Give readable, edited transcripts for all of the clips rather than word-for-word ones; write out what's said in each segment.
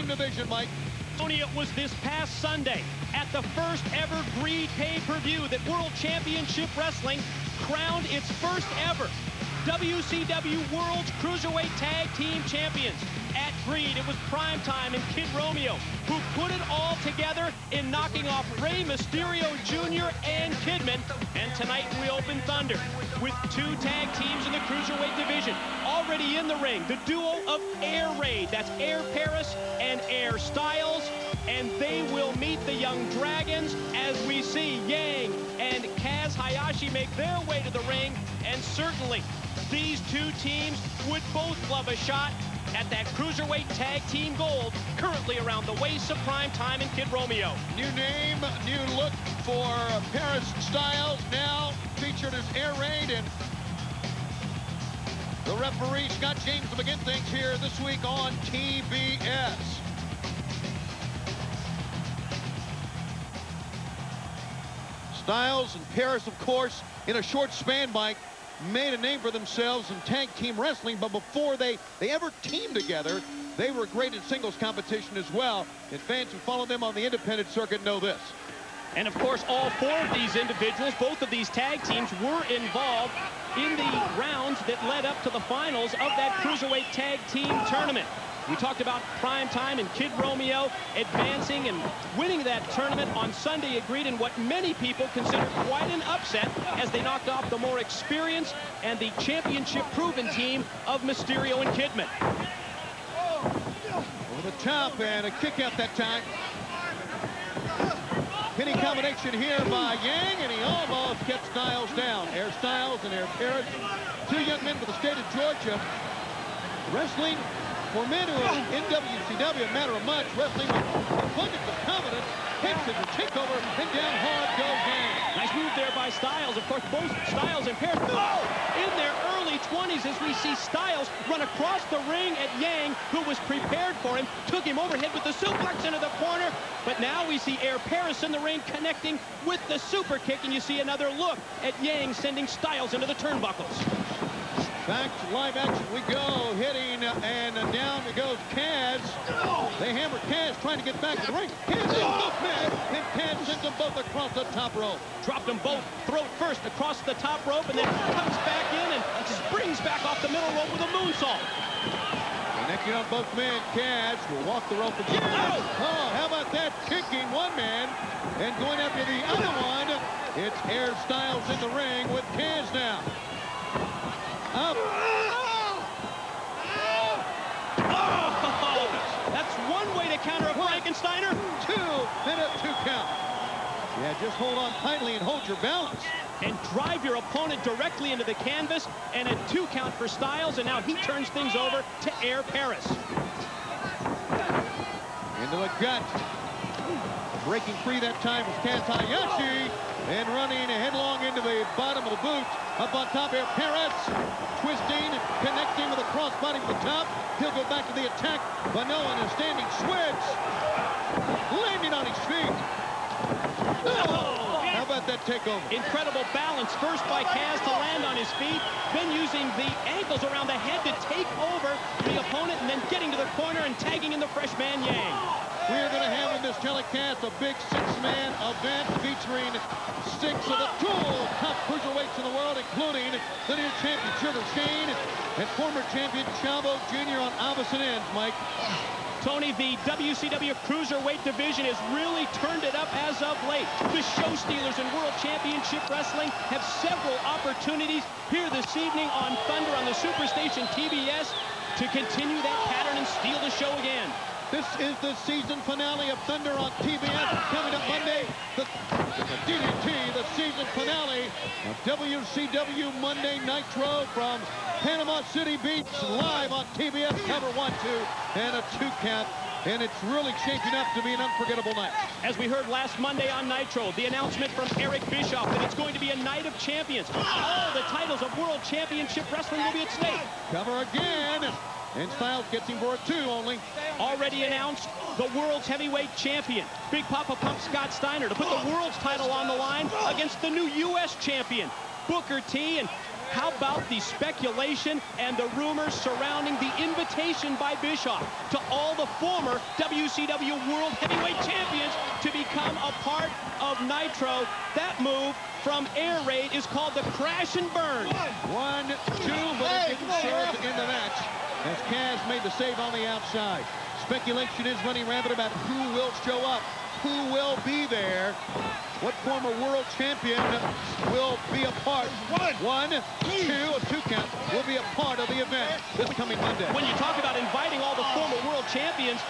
Welcome division, Mike. Tony, it was this past Sunday at the first ever Greed pay-per-view that World Championship Wrestling crowned its first ever WCW World's Cruiserweight Tag Team Champions. At Greed, it was Primetime and Kid Romeo who put it all together in knocking off Rey Mysterio Jr. and Kidman. And tonight we open Thunder with two tag teams in the Cruiserweight division. Already in the ring, the duo of Air Raid. That's Air Paris and Air Styles. And they will meet the Young Dragons as we see Yang and Kaz Hayashi make their way to the ring. And certainly, these two teams would both love a shot at that Cruiserweight Tag Team Gold, currently around the waist of Primetime and Kid Romeo. New name, new look for Paris Styles, now featured as Air Raid, and the referee, Scott James, to begin things here this week on TBS. Styles and Paris, of course, in a short span, Mike, made a name for themselves in tag team wrestling, but before they ever teamed together, they were great in singles competition as well. And fans who follow them on the independent circuit know this. And of course, all four of these individuals, both of these tag teams, were involved in the rounds that led up to the finals of that Cruiserweight Tag Team Tournament. We talked about Primetime and Kid Romeo advancing and winning that tournament on Sunday at Greed in what many people consider quite an upset as they knocked off the more experienced and the championship-proven team of Mysterio and Kidman. Over the top and a kick out that time. Pinning combination here by Yang, and he almost kept Styles down. Air Styles and Air Paris, two young men for the state of Georgia, wrestling for men who are in WCW, a matter of much, wrestling with abundance of confidence, hits it to take over, and down hard goes Yang. Nice move there by Styles. Of course, both Styles and Paris in their early 20s as we see Styles run across the ring at Yang, who was prepared for him, took him overhead with the suplex into the corner, but now we see Air Paris in the ring connecting with the super kick, and you see another look at Yang sending Styles into the turnbuckles. Back to live action we go, hitting, and down goes Kaz. They hammer Kaz, trying to get back to the ring. Kaz is both men, and Kaz sends them both across the top rope. Dropped them both throat first across the top rope, and then comes back in and springs back off the middle rope with a moonsault. Connecting on both men, Kaz will walk the rope again. Oh, how about that? Kicking one man and going after the other one. It's Air Styles in the ring with Kaz now. Up. Oh, that's one way to counter a Frankensteiner. Two, and a 2 count. Yeah, just hold on tightly and hold your balance. And drive your opponent directly into the canvas, and a 2 count for Styles, and now he turns things over to Air Paris. Into the gut. Breaking free that time was Kaz Hayashi, and running headlong into the bottom of the boot. Up on top, Air Paris, twisting, connecting with a crossbody from the top. He'll go back to the attack, but no, in a standing switch. Landing on his feet. Oh, how about that takeover? Incredible balance, first by Kaz to land on his feet, then using the ankles around the head to take over the opponent, and then getting to the corner and tagging in the freshman Yang. We are going to have in this telecast a big 6-man event featuring 6 of the top cruiserweights in the world, including the new champion Sugar Shane and former champion Chavo Jr. on opposite ends, Mike. Tony, the WCW Cruiserweight division has really turned it up as of late. The Show Stealers in World Championship Wrestling have several opportunities here this evening on Thunder on the Superstation TBS to continue that pattern and steal the show again. This is the season finale of Thunder on TBS. Coming up Monday, the DDT, the season finale of WCW Monday Nitro from Panama City Beach, live on TBS. Cover 1, 2, and a 2 count. And it's really shaping up to be an unforgettable night. As we heard last Monday on Nitro, the announcement from Eric Bischoff that it's going to be a night of champions. All the titles of World Championship Wrestling will be at stake. Cover again. And Styles gets him for a 2 only. Already announced the world's heavyweight champion, Big Papa Pump Scott Steiner, to put the world's title on the line against the new U.S. champion, Booker T. And How about the speculation and the rumors surrounding the invitation by Bischoff to all the former WCW World Heavyweight Champions to become a part of Nitro? That move from Air Raid is called the Crash and Burn. 1, 2, but it didn't serve in the match as Kaz made the save on the outside. Speculation is running rampant about who will show up, who will be there. What former world champion will be a part? 1, 2, a 2 count will be a part of the event this coming Monday. When you talk about inviting all the former world champions,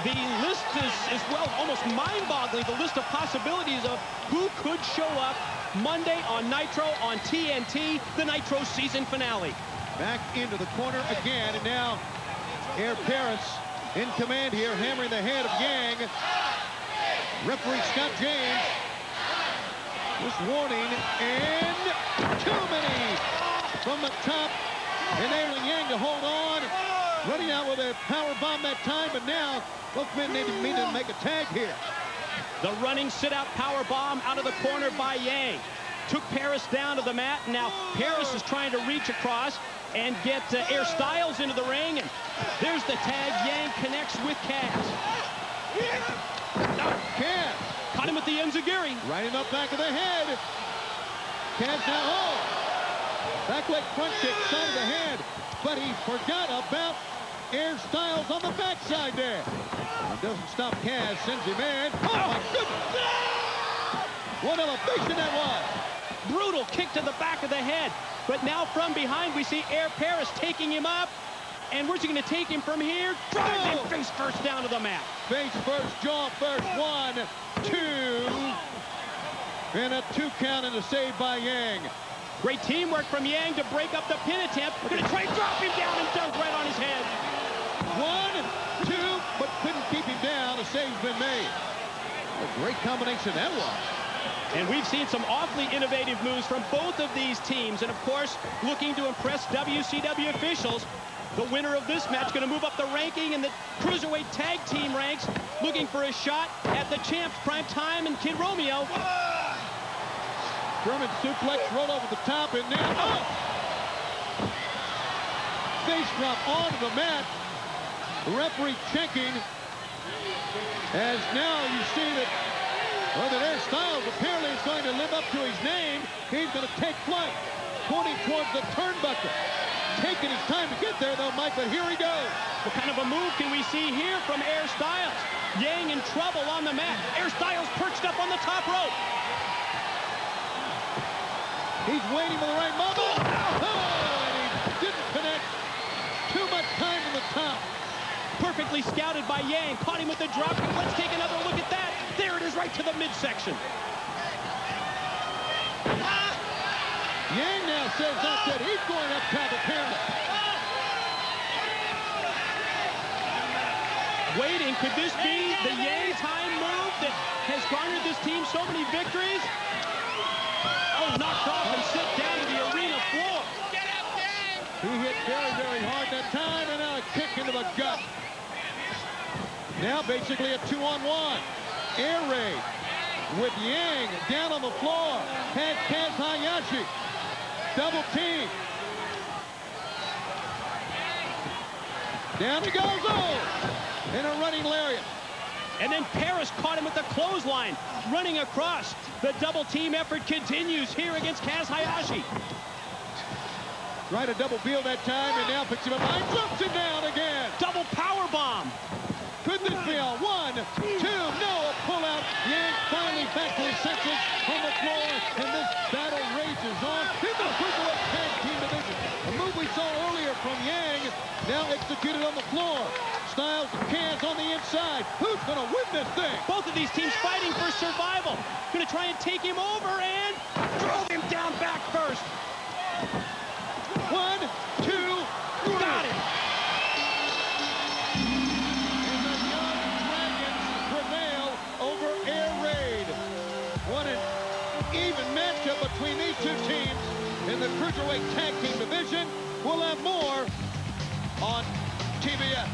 the list is well, almost mind-boggling, the list of possibilities of who could show up Monday on Nitro, on TNT, the Nitro season finale. Back into the corner again, and now Air Paris in command here, hammering the head of Yang. Referee Scott James just warning, and too many from the top, enabling Yang to hold on. Running out with a power bomb that time, but now both men need to make a tag here. The running sit-out power bomb out of the corner by Yang. Took Paris down to the mat. Now Paris is trying to reach across and get Air Styles into the ring. And there's the tag. Yang connects with Kaz. Now Kaz caught him with the enziguri. Right in the back of the head. Kaz now back leg front kick, side of the head. But he forgot about Air Styles on the backside there. It doesn't stop Kaz, sends him in. Oh my goodness! What elevation that was! Brutal kick to the back of the head. But now from behind we see Air Paris taking him up. And where's he going to take him from here? Drives him face first down to the mat. Face first, jaw first. 1, 2. And a 2 count and a save by Yang. Great teamwork from Yang to break up the pin attempt. Going to try and drop him down and dunk right on his head. 1, 2, but couldn't keep him down. A save's been made. A great combination that was. And we've seen some awfully innovative moves from both of these teams. And of course, looking to impress WCW officials. The winner of this match going to move up the ranking in the Cruiserweight Tag Team ranks, looking for a shot at the champs, Prime Time and Kid Romeo. German suplex, roll over the top, and now, face drop onto the mat. The referee checking, as now you see that, well, that Air Styles apparently is going to live up to his name. He's going to take flight, pointing towards the turnbuckle. Taking his time to get there, though, Mike, but here he goes. What kind of a move can we see here from Air Styles? Yang in trouble on the mat. Air Styles perched up on the top rope. He's waiting for the right moment. Oh, and he didn't connect. Too much time from the top. Perfectly scouted by Yang. Caught him with the drop. Let's take another look at that. There it is, right to the midsection. Yang now says that he's going up top apparently. Waiting, could this be the Yang time move that has garnered this team so many victories? Oh, knocked off and sent down to the arena floor. He hit very, very hard that time, and now a kick into the gut. Now basically a 2-on-1. Air Raid with Yang down on the floor. Has Kaz Hayashi. Double team. Down he goes. Oh! And a running lariat. And then Paris caught him with the clothesline. Running across. The double team effort continues here against Kaz Hayashi. Tried a double bill that time, and now picks him up and drops him down again. Double power bomb. Could this be a 1, 2, no, a pullout. Yang finally back to his senses on the floor, and this battle rages on in the Cruiserweight Tag Team division. A move we saw earlier from Yang, now executed on the floor. Styles and Kaz on the inside. Who's going to win this thing? Both of these teams fighting for survival. Going to try and take him over and drove him down back first. 1, 2, 3. Got him. And the Young Dragons prevail over Air Raid. What an even matchup between these two teams in the Cruiserweight Tag Team division. We'll have more on TBS.